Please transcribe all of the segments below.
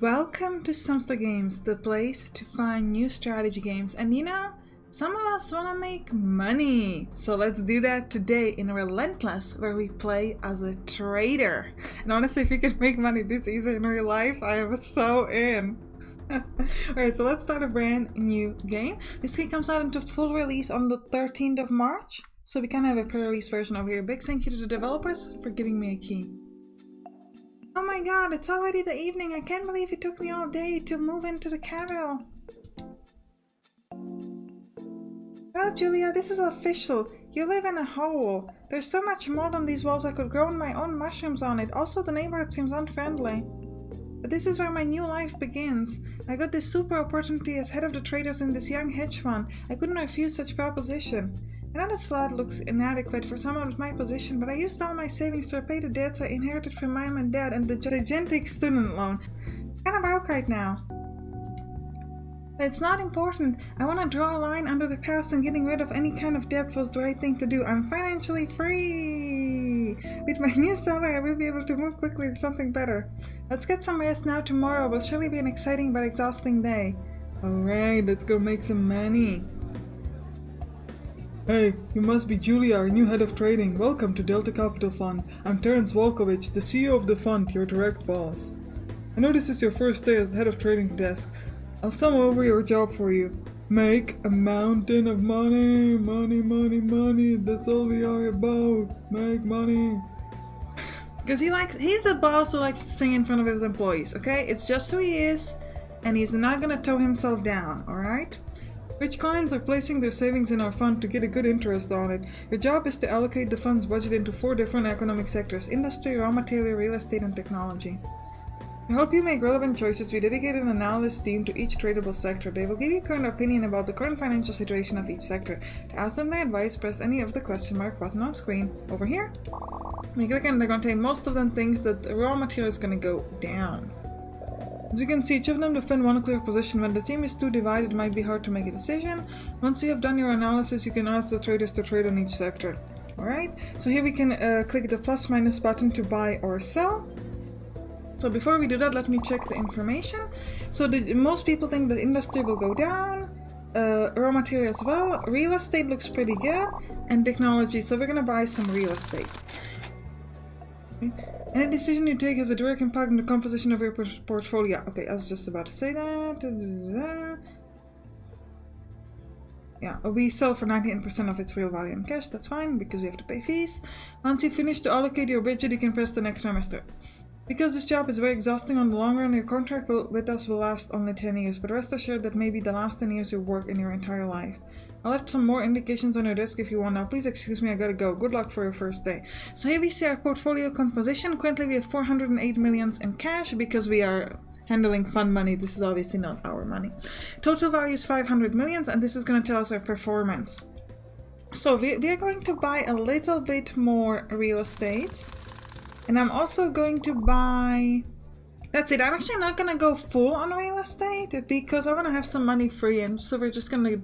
Welcome to Sampstra Games, the place to find new strategy games. And you know, some of us want to make money. So let's do that today in Relentless, where we play as a trader. And honestly, if you can make money this easy in real life, I am so in. Alright, so let's start a brand new game. This game comes out into full release on the 13th of March. So we can have a pre-release version over here. Big thank you to the developers for giving me a key. Oh my god, it's already the evening. I can't believe it took me all day to move into the capital. Well, Julia, this is official. You live in a hole. There's so much mold on these walls I could grow my own mushrooms on it. Also, the neighborhood seems unfriendly. But this is where my new life begins. I got this super opportunity as head of the traders in this young hedge fund. I couldn't refuse such proposition. I know this flat looks inadequate for someone with my position, but I used all my savings to repay the debts I inherited from mom and dad and the gigantic student loan. I'm kinda broke right now. But it's not important. I want to draw a line under the past, and getting rid of any kind of debt was the right thing to do. I'm financially free! With my new salary, I will be able to move quickly to something better. Let's get some rest now. Tomorrow will surely be an exciting but exhausting day. Alright, let's go make some money. Hey, you must be Julia, our new head of trading. Welcome to Delta Capital Fund. I'm Terence Volkovich, the CEO of the fund, your direct boss. I know this is your first day as the head of trading desk. I'll sum over your job for you. Make a mountain of money, money, money, money. That's all we are about. Make money. Because he's a boss who likes to sing in front of his employees, okay? It's just who he is, and he's not gonna toe himself down, alright? Rich clients are placing their savings in our fund to get a good interest on it. Your job is to allocate the fund's budget into 4 different economic sectors: industry, raw material, real estate, and technology. To help you make relevant choices, we dedicated an analyst team to each tradable sector. They will give you a current opinion about the current financial situation of each sector. To ask them their advice, press any of the question mark button on screen. Over here. When you click on, they're going to tell you most of them things that the raw material is going to go down. As you can see, each of them defend one clear position. When the team is too divided, it might be hard to make a decision. Once you have done your analysis, you can ask the traders to trade on each sector. Alright, so here we can click the plus minus button to buy or sell. So before we do that, let me check the information. So most people think that industry will go down, raw material as well, real estate looks pretty good, and technology, so we're gonna buy some real estate. Okay. Any decision you take has a direct impact on the composition of your portfolio. Okay, I was just about to say that. Yeah, we sell for 98% of its real value in cash. That's fine, because we have to pay fees. Once you finish to allocate your budget, you can press the next trimester. Because this job is very exhausting on the long run, your contract with us will last only 10 years, but rest assured that may be the last 10 years you work in your entire life. I left some more indications on your desk if you want. Now please excuse me, I gotta go. Good luck for your first day. So here we see our portfolio composition. Currently we have 408 millions in cash because we are handling fund money. This is obviously not our money. Total value is 500 millions, and this is going to tell us our performance. So we are going to buy a little bit more real estate. And I'm also going to buy... That's it. I'm actually not going to go full on real estate because I want to have some money free. And so we're just going to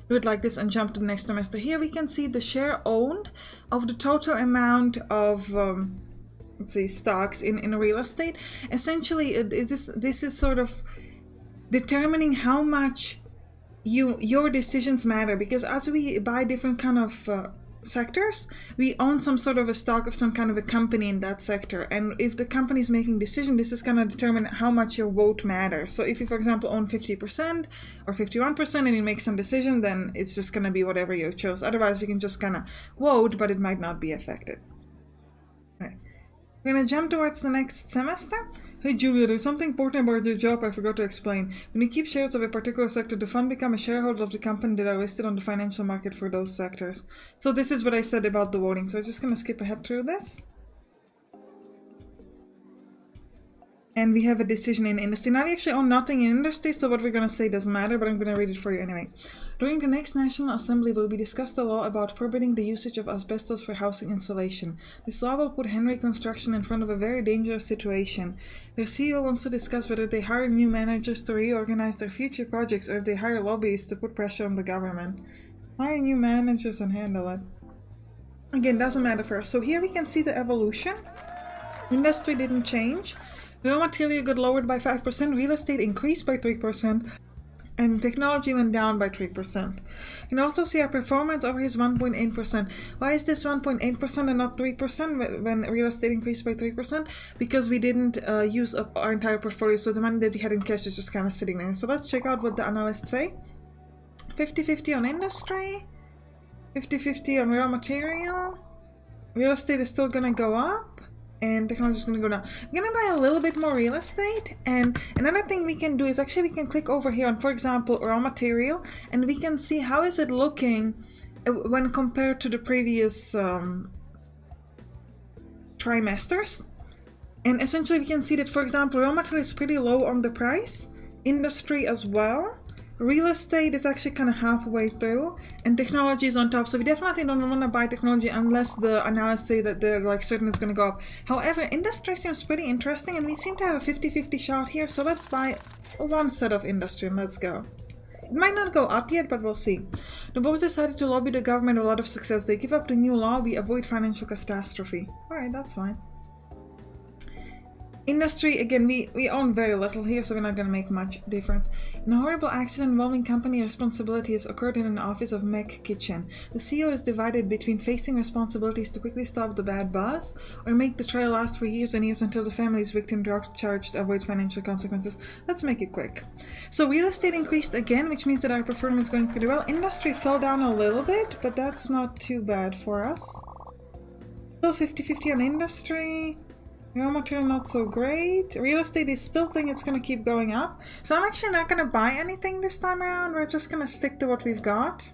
do it like this and jump to the next semester. Here we can see the share owned of the total amount of, let's see, stocks in real estate. Essentially, this is sort of determining how much your decisions matter. Because as we buy different kind of... sectors, we own some sort of a stock of some kind of a company in that sector, and if the company is making decision, this is going to determine how much your vote matters. So if you, for example, own 50% or 51% and you make some decision, then it's just going to be whatever you chose. Otherwise, we can just kind of vote, but it might not be affected. Right. We're going to jump towards the next semester. Hey Julia, there's something important about your job I forgot to explain. When you keep shares of a particular sector, the fund becomes a shareholder of the company that are listed on the financial market for those sectors. So this is what I said about the voting. So I'm just going to skip ahead through this. And we have a decision in industry. Now we actually own nothing in industry, so what we're going to say doesn't matter, but I'm going to read it for you anyway. During the next National Assembly will be discussed a law about forbidding the usage of asbestos for housing insulation. This law will put Henry Construction in front of a very dangerous situation. Their CEO wants to discuss whether they hire new managers to reorganize their future projects or if they hire lobbyists to put pressure on the government. Hire new managers and handle it. Again, doesn't matter for us. So here we can see the evolution. Industry didn't change. Raw material got lowered by 5%, real estate increased by 3%, and technology went down by 3%. You can also see our performance over is 1.8%. Why is this 1.8% and not 3% when real estate increased by 3%? Because we didn't use up our entire portfolio, so the money that we had in cash is just kind of sitting there. So let's check out what the analysts say. 50-50 on industry, 50-50 on raw material. Real estate is still gonna go up, and technology is going to go down. I'm going to buy a little bit more real estate, and another thing we can do is actually we can click over here on, for example, raw material, and we can see how is it looking when compared to the previous trimesters. And essentially we can see that, for example, raw material is pretty low on the price, industry as well. Real estate is actually kind of halfway through, and technology is on top. So we definitely don't want to buy technology unless the analysts say that they're like certain it's going to go up. However, industry seems pretty interesting, and we seem to have a 50-50 shot here. So let's buy one set of industry and let's go. It might not go up yet, but we'll see. The board decided to lobby the government with a lot of success. They give up the new law. We avoid financial catastrophe. Alright, that's fine. Industry, again, we own very little here, so we're not going to make much difference. In a horrible accident involving company responsibility has occurred in an office of Mech Kitchen. The CEO is divided between facing responsibilities to quickly stop the bad buzz, or make the trial last for years and years until the family's victim drug charged to avoid financial consequences. Let's make it quick. So real estate increased again, which means that our performance is going pretty well. Industry fell down a little bit, but that's not too bad for us. Still 50-50 on industry. Raw material not so great. Real estate is still think it's going to keep going up. So I'm actually not going to buy anything this time around. We're just going to stick to what we've got.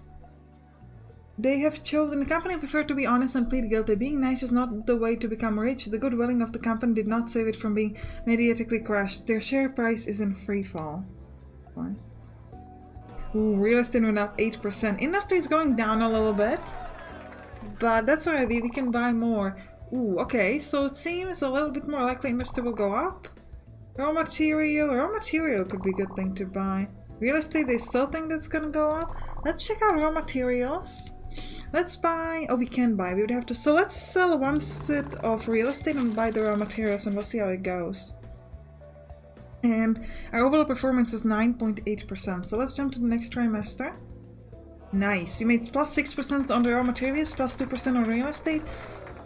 They have chosen, the company preferred to be honest and plead guilty. Being nice is not the way to become rich. The good willing of the company did not save it from being mediatically crushed. Their share price is in free fall. Fine. Ooh, real estate went up 8%. Industry is going down a little bit. But that's alright, we can buy more. Ooh, okay, so it seems a little bit more likely industry will go up. Raw material could be a good thing to buy. Real estate, they still think that's gonna go up. Let's check out raw materials. Let's buy, oh, we can buy, we would have to, so let's sell one set of real estate and buy the raw materials and we'll see how it goes. And our overall performance is 9.8%, so let's jump to the next trimester. Nice, we made plus 6% on the raw materials, plus 2% on real estate.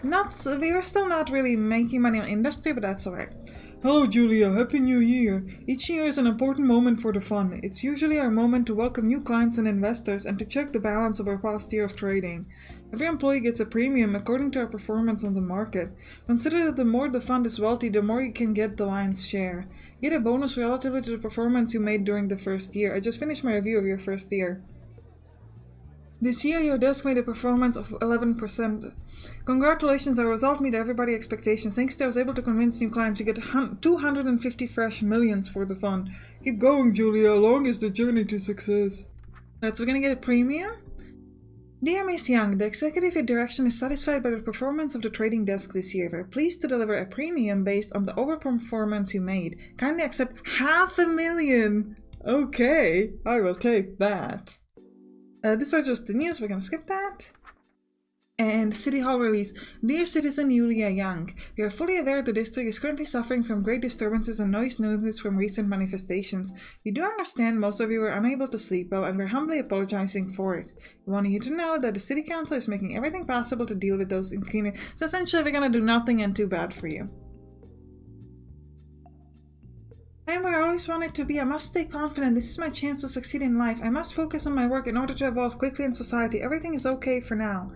We were still not really making money on industry, but that's alright. Hello Julia, Happy New Year! Each year is an important moment for the fund. It's usually our moment to welcome new clients and investors and to check the balance of our past year of trading. Every employee gets a premium according to our performance on the market. Consider that the more the fund is wealthy, the more you can get the lion's share. Get a bonus relatively to the performance you made during the first year. I just finished my review of your first year. This year, your desk made a performance of 11%. Congratulations, our result met everybody's expectations. Thanks to I was able to convince new clients, we get 250 fresh millions for the fund. Keep going, Julia. Long is the journey to success. Right, so we're gonna get a premium. Dear Miss Young, the executive direction is satisfied by the performance of the trading desk this year. We're pleased to deliver a premium based on the overperformance you made. Kindly accept $500,000. Okay, I will take that. These are just the news, we're gonna skip that. And City Hall release. Dear citizen Julia Young, we are fully aware the district is currently suffering from great disturbances and noise nuisance from recent manifestations. We do understand most of you were unable to sleep well and we're humbly apologizing for it. We want you to know that the City Council is making everything possible to deal with those inconveniences. So essentially we're gonna do nothing and too bad for you. I am where I always wanted to be. I must stay confident. This is my chance to succeed in life. I must focus on my work in order to evolve quickly in society. Everything is okay for now.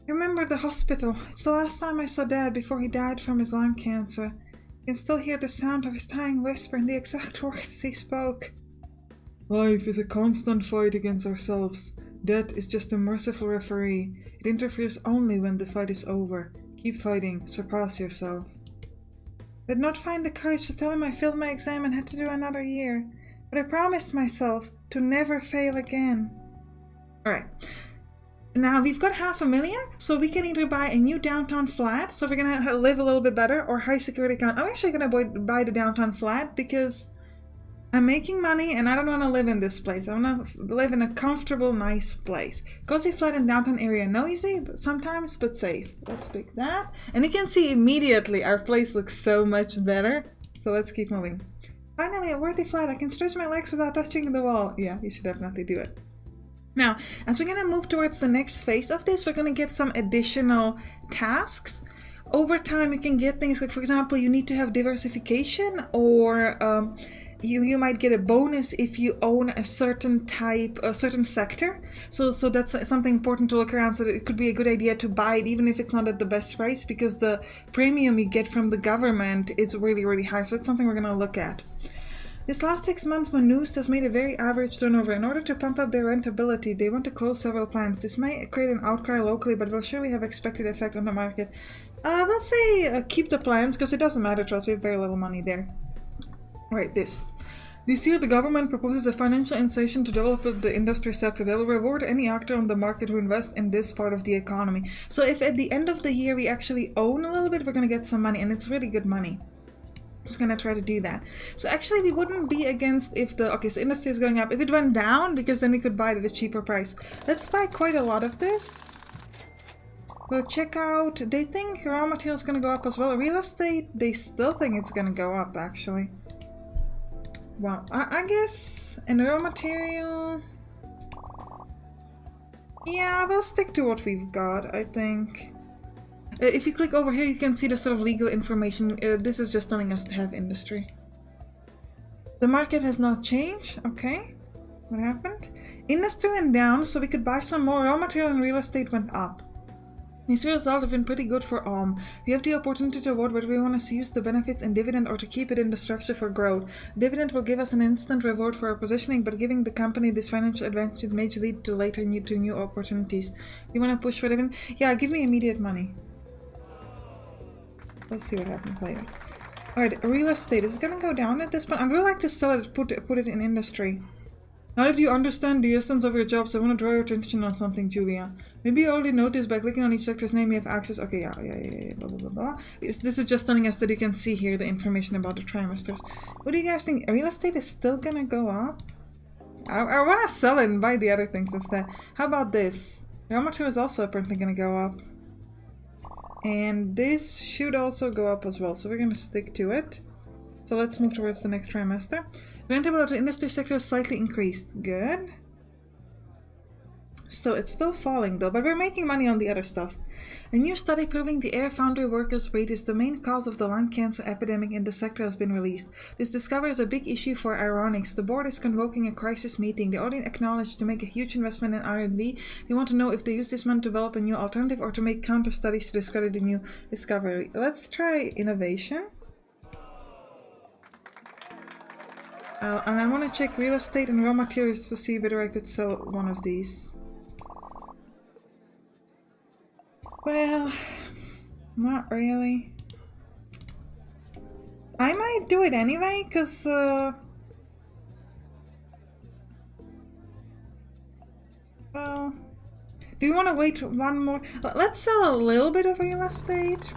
Remember the hospital. It's the last time I saw Dad before he died from his lung cancer. I can still hear the sound of his dying whisper and the exact words he spoke. Life is a constant fight against ourselves. Death is just a merciful referee. It interferes only when the fight is over. Keep fighting. Surpass yourself. I did not find the courage to tell him I failed my exam and had to do another year, but I promised myself to never fail again. Alright, now we've got $500,000, so we can either buy a new downtown flat, so we're gonna live a little bit better, or high security account. I'm actually gonna buy the downtown flat because I'm making money and I don't want to live in this place. I want to live in a comfortable, nice place. Cozy flat in downtown area, noisy but sometimes, but safe. Let's pick that. And you can see immediately our place looks so much better. So let's keep moving. Finally, a worthy flight. I can stretch my legs without touching the wall. Yeah, you should definitely do it. Now, as we're gonna move towards the next phase of this, we're gonna get some additional tasks. Over time, you can get things like, for example, you need to have diversification, or you might get a bonus if you own a certain type, a certain sector. So that's something important to look around. So that it could be a good idea to buy it, even if it's not at the best price, because the premium you get from the government is really, really high. So that's something we're gonna look at. This last 6 months, Manust has made a very average turnover. In order to pump up their rentability, they want to close several plants. This might create an outcry locally, but will surely have expected effect on the market. We'll say keep the plants, because it doesn't matter to us. We have very little money there. Alright, this. This year, the government proposes a financial incentive to develop the industry sector. They will reward any actor on the market who invests in this part of the economy. So if at the end of the year we actually own a little bit, we're going to get some money, and it's really good money. Just gonna try to do that. So actually we wouldn't be against if the, okay, so industry is going up. If it went down, because then we could buy it at a cheaper price. Let's buy quite a lot of this. We'll check out, they think raw material is gonna go up as well. Real estate, they still think it's gonna go up actually. Well, I guess, and raw material, yeah, we'll stick to what we've got, I think. If you click over here, you can see the sort of legal information. This is just telling us to have industry. The market has not changed. Okay. What happened? Industry went down, so we could buy some more. Raw material and real estate went up. These results have been pretty good for Alm. We have the opportunity to vote whether we want to use the benefits in dividend or to keep it in the structure for growth. Dividend will give us an instant reward for our positioning, but giving the company this financial advantage may lead to later new opportunities. You want to push for dividend? Yeah, give me immediate money. Let's see what happens later. Alright, real estate. Is it gonna go down at this point? I'd really like to sell it, put it in industry. Now that you understand the essence of your jobs, I want to draw your attention on something, Julia. Maybe you already noticed by clicking on each sector's name you have access. Okay, yeah, blah, blah, blah, blah. This is just telling us that you can see here the information about the trimesters. What do you guys think? Real estate is still gonna go up? I want to sell it and buy the other things instead. How about this? Raw material is also apparently gonna go up. And this should also go up as well, so we're going to stick to it. So let's move towards the next trimester. Rentability of the industry sector is slightly increased. Good. Still, it's still falling though, but we're making money on the other stuff. A new study proving the air foundry workers' rate is the main cause of the lung cancer epidemic in the sector has been released. This discovery is a big issue for aeronautics. The board is convoking a crisis meeting. The audience acknowledged to make a huge investment in R&D. They want to know if they use this money to develop a new alternative or to make counter studies to discredit the new discovery. Let's try innovation. And I want to check real estate and raw materials to see whether I could sell one of these. Well, not really. I might do it anyway, because well, do you want to wait one more? Let's sell a little bit of real estate.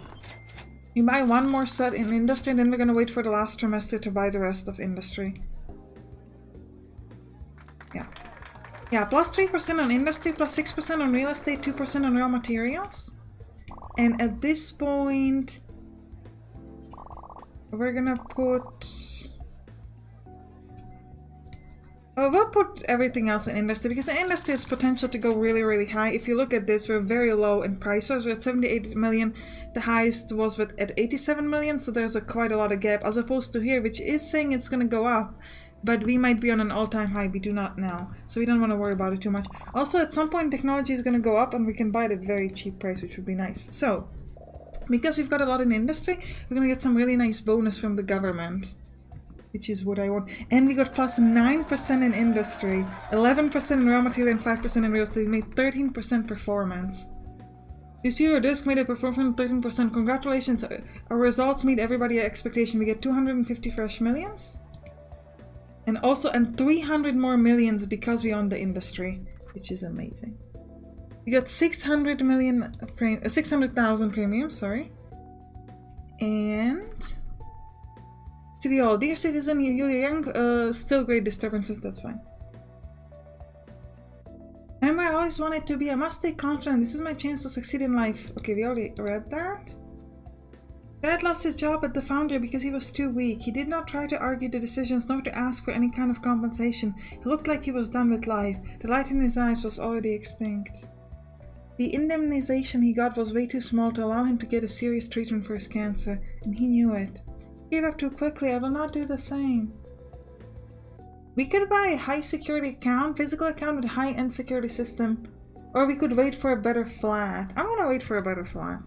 You buy one more set in industry, and then we're going to wait for the last trimester to buy the rest of industry. Yeah. Yeah, plus 3% on industry, plus 6% on real estate, 2% on raw materials. And at this point, we're gonna put... Oh, we'll put everything else in industry, because the industry has potential to go really, really high. If you look at this, we're very low in price. We're at 78 million. The highest was at 87 million, so there's quite a lot of gap, as opposed to here, which is saying it's gonna go up. But we might be on an all-time high, we do not know. So we don't want to worry about it too much. Also, at some point, technology is going to go up and we can buy it at a very cheap price, which would be nice. So, because we've got a lot in industry, we're going to get some really nice bonus from the government. Which is what I want. And we got plus 9% in industry, 11% in raw material and 5% in real estate. We made 13% performance. This year, our disc made a performance of 13%. Congratulations. Our results meet everybody's expectation. We get 250 fresh millions. And also, and 300 more millions because we own the industry, which is amazing. We got 600,000 premiums, sorry. And City Hall, dear citizen, Yulia Young, still great disturbances, that's fine. Remember, I always wanted to be, I must stay confident, this is my chance to succeed in life. Okay, we already read that. Dad lost his job at the foundry because he was too weak. He did not try to argue the decisions nor to ask for any kind of compensation. He looked like he was done with life. The light in his eyes was already extinct. The indemnization he got was way too small to allow him to get a serious treatment for his cancer, and he knew it. He gave up too quickly. I will not do the same. We could buy a high security account, physical account with a high-end security system, or we could wait for a better flat. I'm gonna wait for a better flat.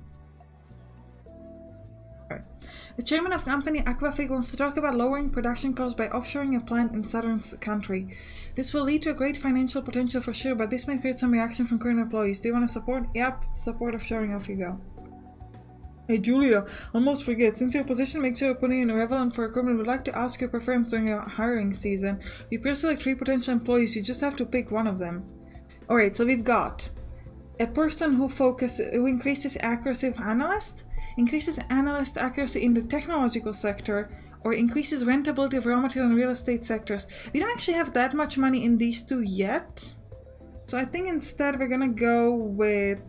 The chairman of company Aquafig wants to talk about lowering production costs by offshoring a plant in southern country. This will lead to a great financial potential for sure, but this may create some reaction from current employees. Do you want to support? Yep, support offshoring, off you go. Hey Julia, almost forget, since your position makes you a putting in a relevant for equipment, we'd like to ask your preference during your hiring season. We pre-select 3 potential employees, you just have to pick one of them. Alright, so we've got a person who increases accuracy of analyst, increases analyst accuracy in the technological sector, or increases rentability of raw material and real estate sectors. We don't actually have that much money in these 2 yet, so I think instead we're gonna go with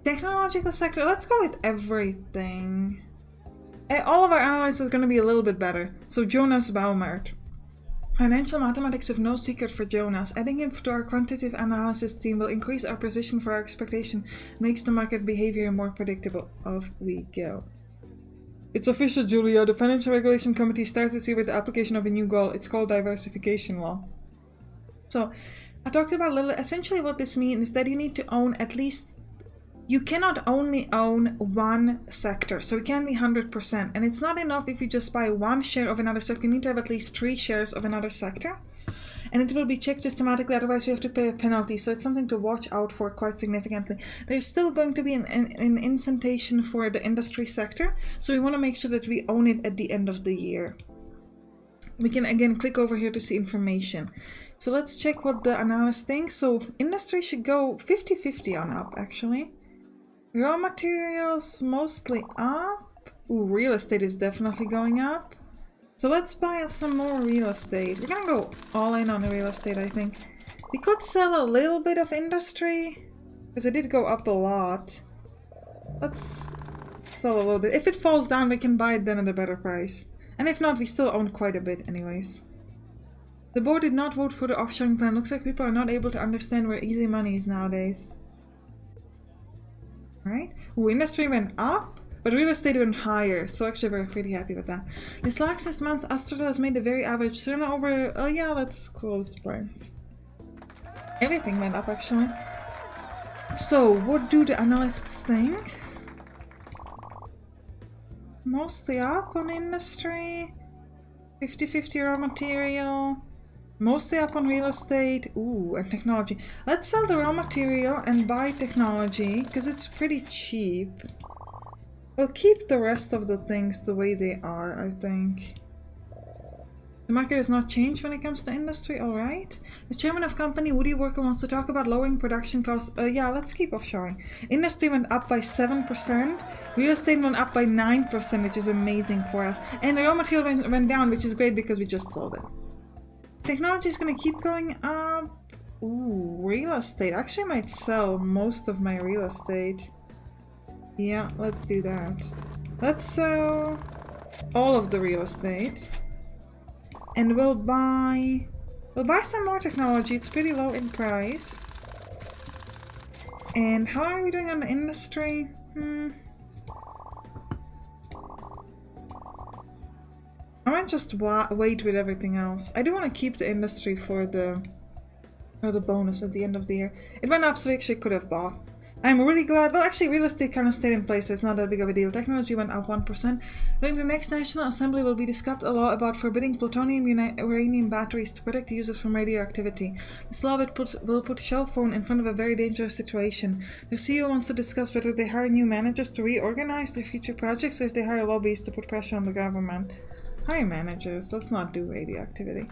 technological sector. Let's go with everything. All of our analysts is gonna be a little bit better. So Jonas Baumert. Financial mathematics is no secret for Jonas. Adding him to our quantitative analysis team will increase our precision for our expectation, makes the market behavior more predictable. Off we go. It's official, Julia. The Financial Regulation Committee starts this year with the application of a new goal. It's called diversification law. So, I talked about a little. Essentially what this means is that you need to own at least... You cannot only own one sector, so it can be 100%. And it's not enough if you just buy one share of another sector. You need to have at least 3 shares of another sector. And it will be checked systematically, otherwise you have to pay a penalty. So it's something to watch out for quite significantly. There's still going to be an incentation for the industry sector. So we want to make sure that we own it at the end of the year. We can again click over here to see information. So let's check what the analyst thinks. So industry should go 50-50 on up actually. Raw materials mostly up. Ooh, real estate is definitely going up. So let's buy some more real estate. We're gonna go all in on the real estate, I think. We could sell a little bit of industry, because it did go up a lot. Let's sell a little bit. If it falls down, we can buy it then at a better price. And if not, we still own quite a bit anyways. The board did not vote for the offshoring plan. Looks like people are not able to understand where easy money is nowadays. Right? Ooh, industry went up, but real estate went higher, so actually we're pretty happy with that. This Laxus month, Astrotel has made a very average turnover. Oh yeah, let's close the blinds. Everything went up actually. So, what do the analysts think? Mostly up on industry. 50-50 raw material. Mostly up on real estate. Ooh, and technology. Let's sell the raw material and buy technology, because it's pretty cheap. We'll keep the rest of the things the way they are, I think. The market has not changed when it comes to industry, alright. The chairman of company, Woody Worker, wants to talk about lowering production costs. Yeah, let's keep offshoring. Industry went up by 7%. Real estate went up by 9%, which is amazing for us. And the raw material went down, which is great because we just sold it. Technology is going to keep going up. Ooh, real estate. Actually, I might sell most of my real estate. Yeah, let's do that. Let's sell all of the real estate. And we'll buy some more technology. It's pretty low in price. And how are we doing on the industry? I might just wait with everything else. I do want to keep the industry for the bonus at the end of the year. It went up, so we actually could have bought. I'm really glad. Well, actually, real estate kind of stayed in place, so it's not that big of a deal. Technology went up 1%. During the next National Assembly will be discussed a law about forbidding plutonium uranium batteries to protect users from radioactivity. This law will put shell phone in front of a very dangerous situation. The CEO wants to discuss whether they hire new managers to reorganize their future projects or if they hire lobbyists to put pressure on the government. Hire managers, let's not do radioactivity.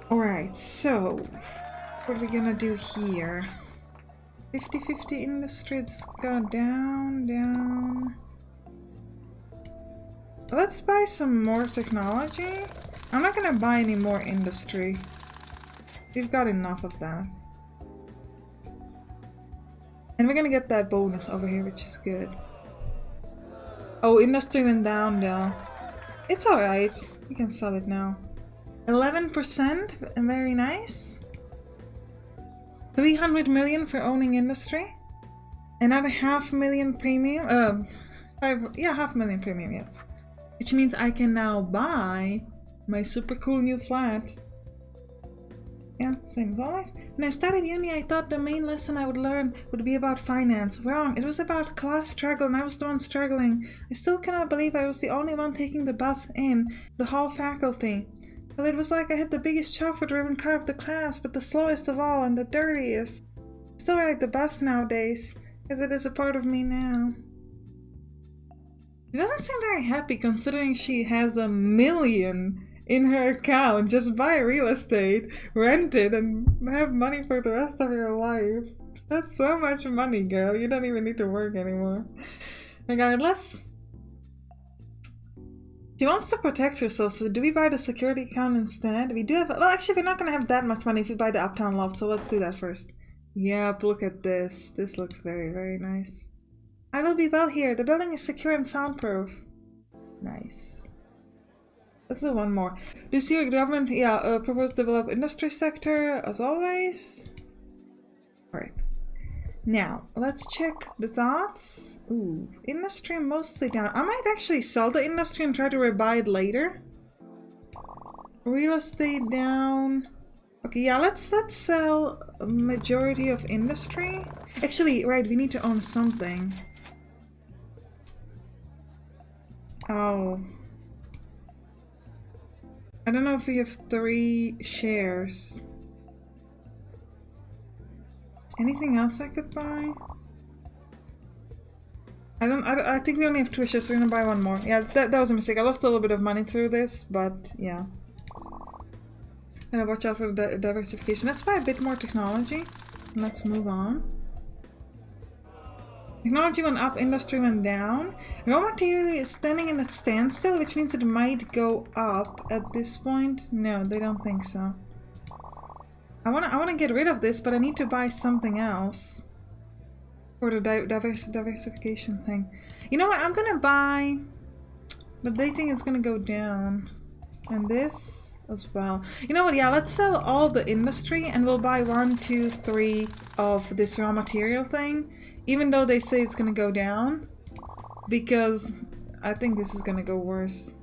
Alright, so what are we gonna do here? 50-50 industry, let's go down, down. Let's buy some more technology. I'm not gonna buy any more industry. We've got enough of that. And we're gonna get that bonus over here, which is good. Oh, industry went down though. It's alright. We can sell it now. 11%, very nice. 300 million for owning industry. Another 500,000 premium. Yeah, 500,000 premium, yes. Which means I can now buy my super cool new flat. Yeah, same as always. When I started uni, I thought the main lesson I would learn would be about finance. Wrong, it was about class struggle and I was the one struggling. I still cannot believe I was the only one taking the bus in, the whole faculty. Well, it was like I had the biggest chauffeur-driven car of the class, but the slowest of all and the dirtiest. I still ride the bus nowadays, as it is a part of me now. She doesn't seem very happy considering she has 1 million in her account. Just buy real estate, rent it, and have money for the rest of your life. That's so much money, girl. You don't even need to work anymore. Regardless, she wants to protect herself, so do we buy the security account instead? We do have... Well, actually, we're not going to have that much money if we buy the Uptown Loft, so let's do that first. Yep, look at this. This looks very, very nice. I will be well here. The building is secure and soundproof. Nice. Let's do one more. Do you see your government? Yeah, propose to develop industry sector, as always. Alright. Now, let's check the thoughts. Ooh, industry mostly down. I might actually sell the industry and try to rebuy it later. Real estate down. Okay, yeah, let's sell a majority of industry. Actually, right, we need to own something. Oh. I don't know if we have 3 shares. Anything else I could buy? I think we only have 2 shares, so we're gonna buy one more. Yeah, that was a mistake. I lost a little bit of money through this, but yeah. And watch out for the diversification. Let's buy a bit more technology. Let's move on. Technology went up, industry went down. Raw material is standing in a standstill, which means it might go up at this point. No, they don't think so. I wanna get rid of this, but I need to buy something else for the diversification thing. You know what? I'm gonna buy, but they think it's gonna go down, and this as well. You know what? Yeah, let's sell all the industry, and we'll buy 1, 2, 3 of this raw material thing, even though they say it's gonna go down, because I think this is gonna go worse.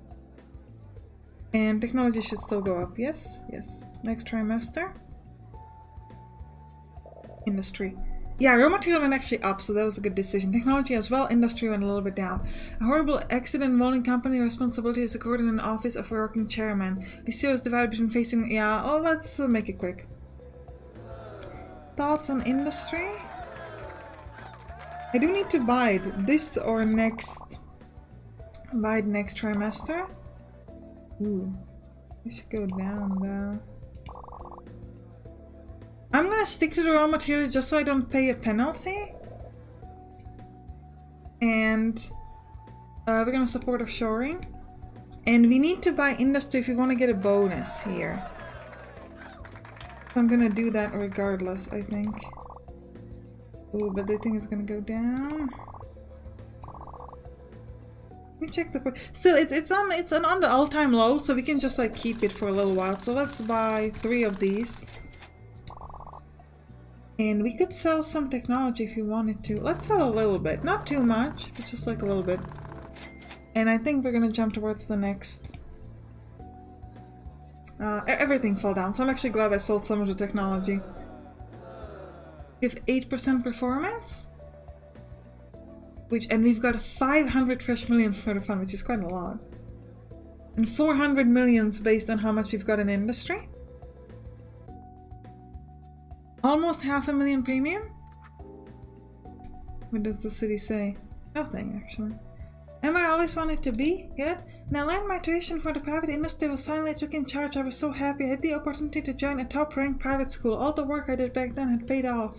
And technology should still go up. Yes, yes. Next trimester. Industry. Yeah, raw material went actually up, so that was a good decision. Technology as well, industry went a little bit down. A horrible accident involving company responsibility is accorded in the office of a working chairman. The CEO is divided between facing... Yeah, oh, let's make it quick. Thoughts on industry? I do need to buy it this or next... Buy it next trimester. Ooh. I should go down though. I'm gonna stick to the raw material just so I don't pay a penalty. And we're gonna support offshoring. And we need to buy industry if we want to get a bonus here. So I'm gonna do that regardless, I think. Ooh, but they think it's gonna go down. Let me check the... Still, it's on the all-time low, so we can just like keep it for a little while. So let's buy 3 of these. And we could sell some technology if you wanted to. Let's sell a little bit. Not too much, but just like a little bit. And I think we're gonna jump towards the next... everything fell down, so I'm actually glad I sold some of the technology. We have 8% performance? And we've got 500 fresh millions for the fund, which is quite a lot. And 400 millions based on how much we've got in industry. Almost 500,000 premium? What does the city say? Nothing, actually. And where I always wanted to be? Good. Now, I learned my tuition for the private industry was finally took in charge. I was so happy. I had the opportunity to join a top-ranked private school. All the work I did back then had paid off.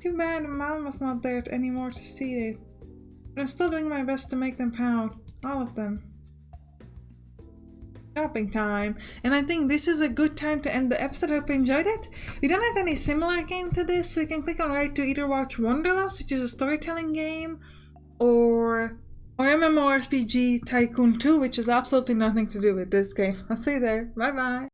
Too bad Mom was not there anymore to see it. But I'm still doing my best to make them proud. All of them. shopping time. And I think this is a good time to end the episode. I hope you enjoyed it. We don't have any similar game to this, so you can click on right to either watch Wanderlust, which is a storytelling game, or MMORPG Tycoon 2, which has absolutely nothing to do with this game. I'll see you there. Bye bye.